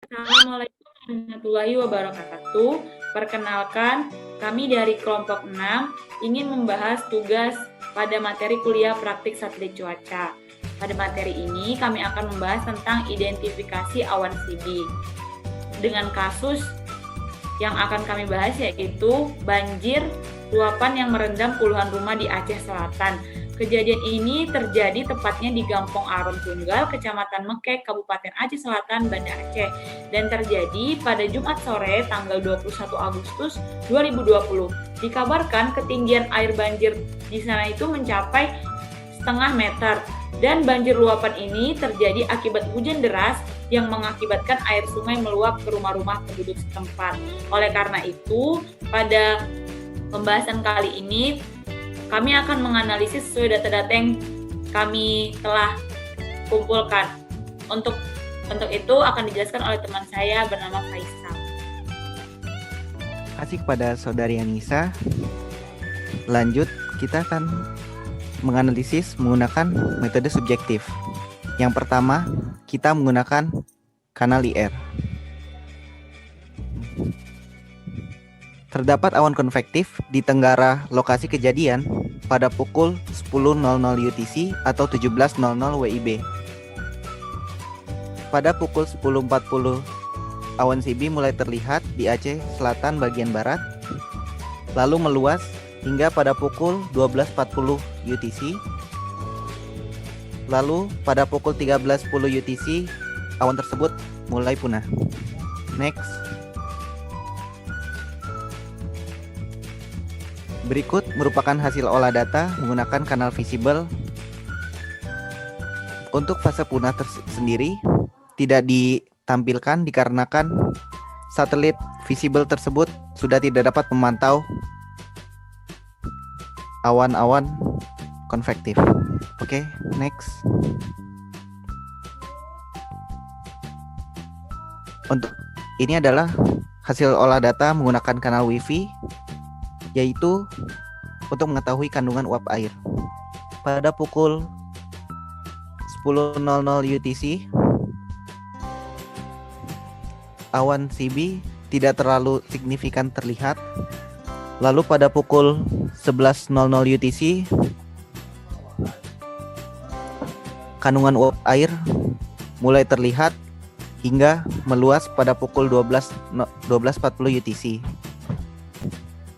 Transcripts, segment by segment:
Assalamualaikum warahmatullahi wabarakatuh. Perkenalkan, kami dari kelompok 6 ingin membahas tugas pada materi kuliah praktik satelit cuaca. Pada materi ini kami akan membahas tentang identifikasi awan CB. Dengan kasus yang akan kami bahas yaitu banjir luapan yang merendam puluhan rumah di Aceh Selatan. Kejadian ini terjadi tepatnya di Gampong Aron Tunggal, Kecamatan Mekek, Kabupaten Aceh Selatan, Banda Aceh, dan terjadi pada Jumat sore tanggal 21 Agustus 2020. Dikabarkan ketinggian air banjir di sana itu mencapai setengah meter, dan banjir luapan ini terjadi akibat hujan deras yang mengakibatkan air sungai meluap ke rumah-rumah penduduk setempat. Oleh karena itu, pada pembahasan kali ini kami akan menganalisis sesuai data-data yang kami telah kumpulkan. Untuk itu akan dijelaskan oleh teman saya bernama Faisal. Terima kasih kepada Saudari Anissa. Lanjut, kita akan menganalisis menggunakan metode subjektif. Yang pertama, kita menggunakan kanal IR. Terdapat awan konvektif di tenggara lokasi kejadian pada pukul 10.00 UTC atau 17.00 WIB. Pada pukul 10.40, awan CB mulai terlihat di Aceh Selatan bagian barat, lalu meluas hingga pada pukul 12.40 UTC. Lalu pada pukul 13.10 UTC, awan tersebut mulai punah. Next. Berikut merupakan hasil olah data menggunakan kanal visible. Untuk fase punah sendiri tidak ditampilkan dikarenakan satelit visible tersebut sudah tidak dapat memantau awan-awan konvektif. Oke, next. Untuk ini adalah hasil olah data menggunakan kanal WiFi, yaitu untuk mengetahui kandungan uap air. Pada pukul 10.00 UTC, awan CB tidak terlalu signifikan terlihat. Lalu pada pukul 11.00 UTC, kandungan uap air mulai terlihat hingga meluas pada pukul 12.40 UTC.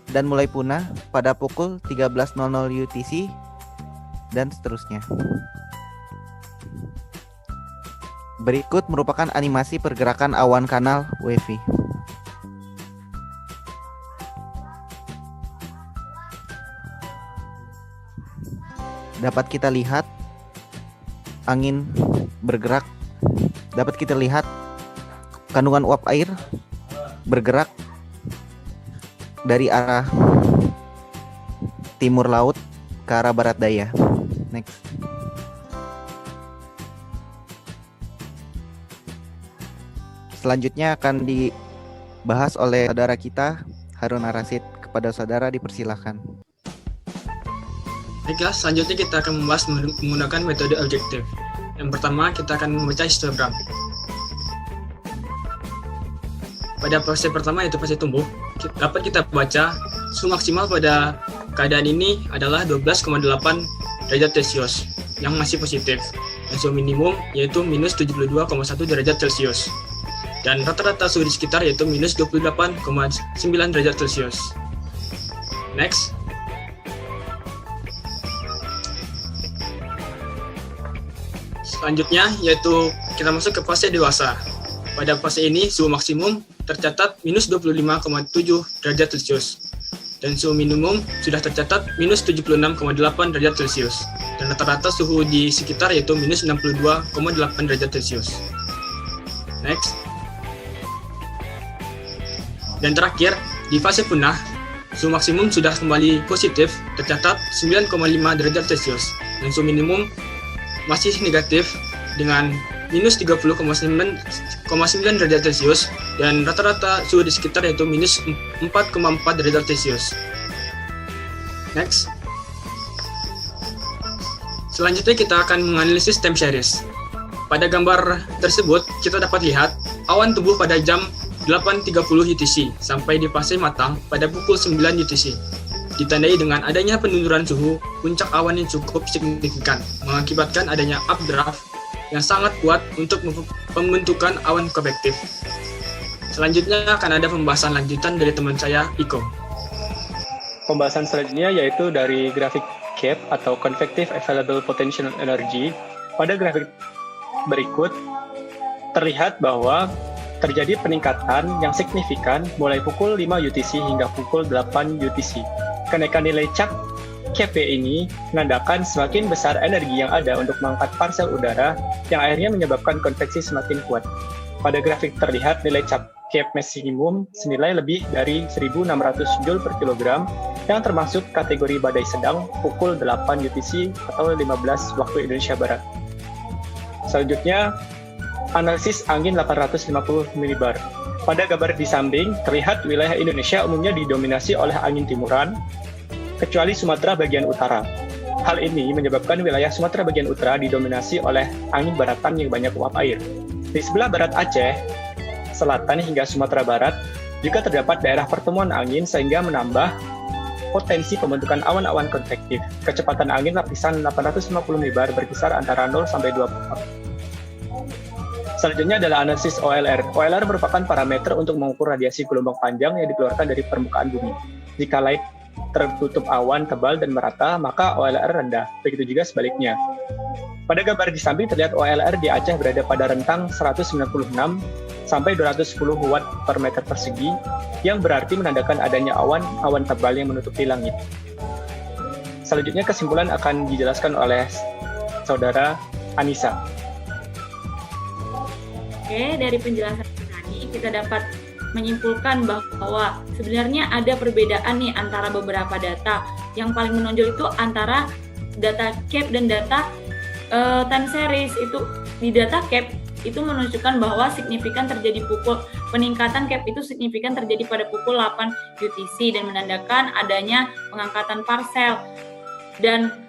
Dan mulai punah pada pukul 13.00 UTC dan seterusnya. Berikut merupakan animasi pergerakan awan kanal WiFi. Dapat kita lihat angin bergerak, dapat kita lihat kandungan uap air bergerak dari arah timur laut ke arah barat daya. Next. Selanjutnya akan dibahas oleh saudara kita Harun Arasid. Kepada saudara dipersilakan. Baiklah, selanjutnya kita akan membahas menggunakan metode objektif. Yang pertama, kita akan membaca histogram. Pada fase pertama yaitu fase tumbuh, dapat kita baca suhu maksimal pada keadaan ini adalah 12,8 derajat Celcius yang masih positif, dan suhu minimum yaitu minus 72,1 derajat Celcius, dan rata-rata suhu di sekitar yaitu minus 28,9 derajat Celcius. Next. Selanjutnya yaitu kita masuk ke fase dewasa. Pada fase ini suhu maksimum tercatat minus 25,7 derajat Celcius, dan suhu minimum sudah tercatat minus 76,8 derajat Celcius, dan rata-rata suhu di sekitar yaitu minus 62,8 derajat Celcius. Next. Dan terakhir, di fase punah, suhu maksimum sudah kembali positif, tercatat 9,5 derajat Celcius, dan suhu minimum masih negatif dengan minus 30,9 derajat Celcius, dan rata-rata suhu di sekitar yaitu minus 4,4 derajat Celcius. Next. Selanjutnya kita akan menganalisis time series. Pada gambar tersebut kita dapat lihat Awan tumbuh pada jam 8.30 UTC sampai di fase matang pada pukul 9 UTC. Ditandai dengan adanya penurunan suhu, puncak awan yang cukup signifikan, mengakibatkan adanya updraft yang sangat kuat untuk pembentukan awan konvektif. Selanjutnya akan ada pembahasan lanjutan dari teman saya, Iko. Pembahasan selanjutnya yaitu dari grafik CAP atau Convective Available Potential Energy. Pada grafik berikut, terlihat bahwa terjadi peningkatan yang signifikan mulai pukul 5 UTC hingga pukul 8 UTC. Kenaikan nilai cap Kp ini menandakan semakin besar energi yang ada untuk mengangkat parsel udara yang akhirnya menyebabkan konveksi semakin kuat. Pada grafik terlihat nilai cap Kp maksimum senilai lebih dari 1.600 Joule per kilogram yang termasuk kategori badai sedang pukul 8 UTC atau 15 waktu Indonesia Barat. Selanjutnya, analisis angin 850 mbar. Pada gambar di samping, terlihat wilayah Indonesia umumnya didominasi oleh angin timuran, kecuali Sumatera bagian utara. Hal ini menyebabkan wilayah Sumatera bagian utara didominasi oleh angin baratan yang banyak uap air. Di sebelah barat Aceh, selatan hingga Sumatera Barat, juga terdapat daerah pertemuan angin sehingga menambah potensi pembentukan awan-awan konvektif. Kecepatan angin lapisan 850 mbar berkisar antara 0 sampai 2 knot. Selanjutnya adalah analisis OLR. OLR merupakan parameter untuk mengukur radiasi gelombang panjang yang dikeluarkan dari permukaan bumi. Jika langit tertutup awan tebal dan merata, maka OLR rendah. Begitu juga sebaliknya. Pada gambar di samping terlihat OLR di Aceh berada pada rentang 196 sampai 210 watt per meter persegi, yang berarti menandakan adanya awan tebal yang menutupi langit. Selanjutnya kesimpulan akan dijelaskan oleh saudara Anissa. Oke, dari penjelasan tadi kita dapat menyimpulkan bahwa sebenarnya ada perbedaan nih antara beberapa data. Yang paling menonjol itu antara data CAP dan data time series. Itu di data CAP itu menunjukkan bahwa signifikan terjadi peningkatan CAP itu signifikan terjadi pada pukul 8 UTC dan menandakan adanya pengangkatan parsel. Dan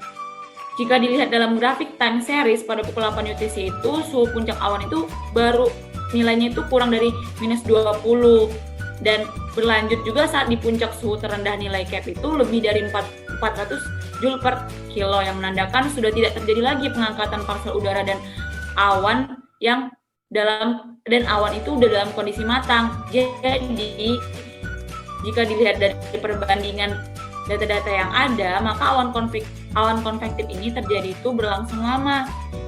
jika dilihat dalam grafik time series pada pukul 8 UTC itu suhu puncak awan itu baru nilainya itu kurang dari minus 20, dan berlanjut juga saat di puncak suhu terendah nilai CAP itu lebih dari 400 Joule per kilo yang menandakan sudah tidak terjadi lagi pengangkatan parsel udara dan awan itu udah dalam kondisi matang. Jadi jika dilihat dari perbandingan data-data yang ada, maka awan konvektif ini terjadi itu berlangsung lama.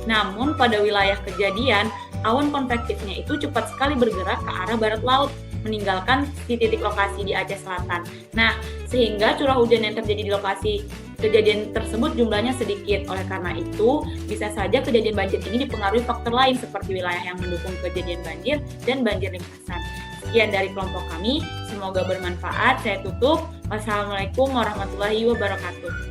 Namun pada wilayah kejadian, awan konvektifnya itu cepat sekali bergerak ke arah barat laut, meninggalkan di titik lokasi di Aceh Selatan. Nah, sehingga curah hujan yang terjadi di lokasi kejadian tersebut jumlahnya sedikit. Oleh karena itu, bisa saja kejadian banjir ini dipengaruhi faktor lain seperti wilayah yang mendukung kejadian banjir dan banjir limpasan. Sekian dari kelompok kami, semoga bermanfaat. Saya tutup. Wassalamualaikum warahmatullahi wabarakatuh.